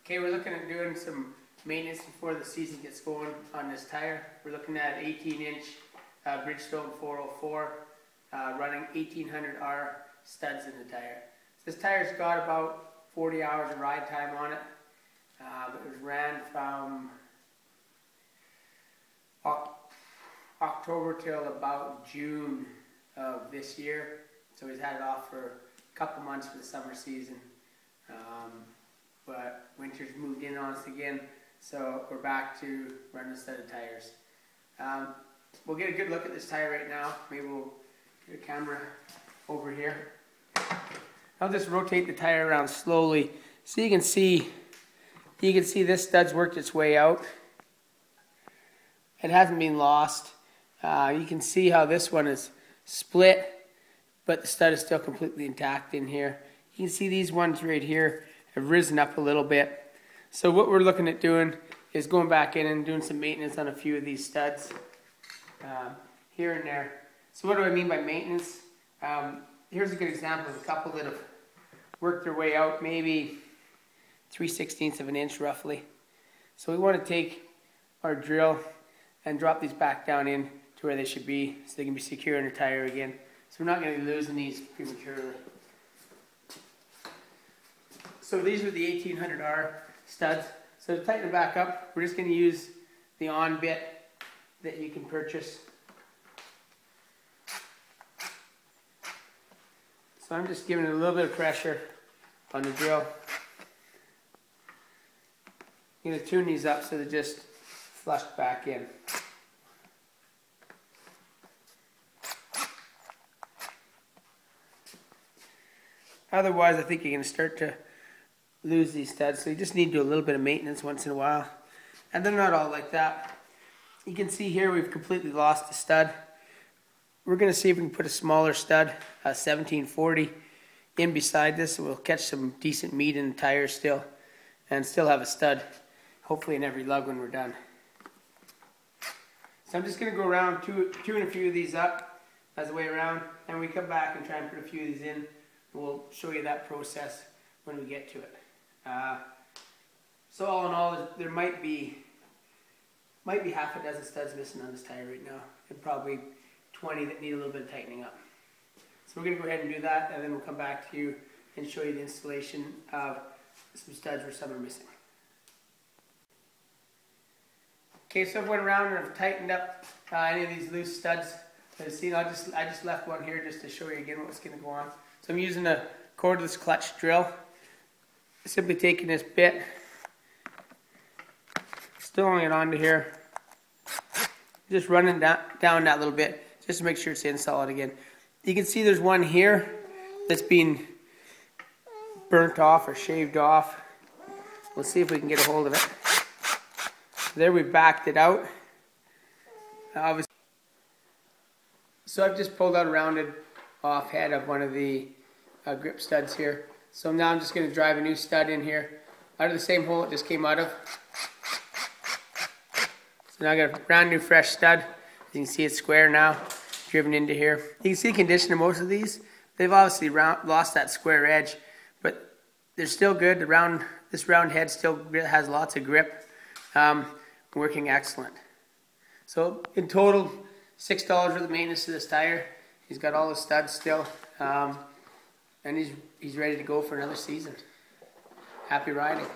Okay, we're looking at doing some maintenance before the season gets going on this tire. We're looking at 18-inch Bridgestone 404 running 1800R studs in the tire. So this tire's got about 40 hours of ride time on it. It was ran from October till about June of this year. So he's had it off for a couple months for the summer season. But winter's moved in on us again, so we're back to running a set of tires. We'll get a good look at this tire right now. Maybe we'll get a camera over here. I'll just rotate the tire around slowly so you can see this stud's worked its way out. It hasn't been lost. You can see how this one is split, but the stud is still completely intact in here. You can see these ones right here have risen up a little bit. So what we're looking at doing is going back in and doing some maintenance on a few of these studs here and there. So what do I mean by maintenance? Here's a good example of a couple that have worked their way out, maybe 3/16 of an inch roughly. So we want to take our drill and drop these back down in to where they should be so they can be secure in the tire again. So we're not going to be losing these prematurely. So these are the 1800R studs. So to tighten it back up, we're just going to use the on bit that you can purchase. So I'm just giving it a little bit of pressure on the drill. I'm going to tune these up so they're just flushed back in. Otherwise, I think you're going to start to lose these studs, so you just need to do a little bit of maintenance once in a while. And they're not all like that. You can see here we've completely lost the stud. We're going to see if we can put a smaller stud, a 1740, in beside this, so we'll catch some decent meat in the tire still, and still have a stud, hopefully in every lug when we're done. So I'm just going to go around, tune a few of these up as a way around, and we come back and try and put a few of these in. We'll show you that process when we get to it. So all in all, there might be half a dozen studs missing on this tire right now, and probably 20 that need a little bit of tightening up. So we're going to go ahead and do that, and then we'll come back to you and show you the installation of some studs where some are missing. Okay, so I went around and I've tightened up any of these loose studs. As you see, I just left one here just to show you again what's going to go on. So I'm using a cordless clutch drill. Simply taking this bit, stilling it onto here, just running down that little bit, just to make sure it's in solid again. You can see there's one here that's been burnt off or shaved off. We'll see if we can get a hold of it. There, we've backed it out. Obviously. So I've just pulled out a rounded off head of one of the grip studs here. So now I'm just going to drive a new stud in here out of the same hole it just came out of. So now I got a brand new fresh stud. As you can see, it's square now, driven into here. You can see the condition of most of these. They've obviously lost that square edge, but they're still good. This round head still has lots of grip, working excellent. So in total, $6 worth of maintenance to this tire. He's got all the studs still, and he's ready to go for another season. Happy riding.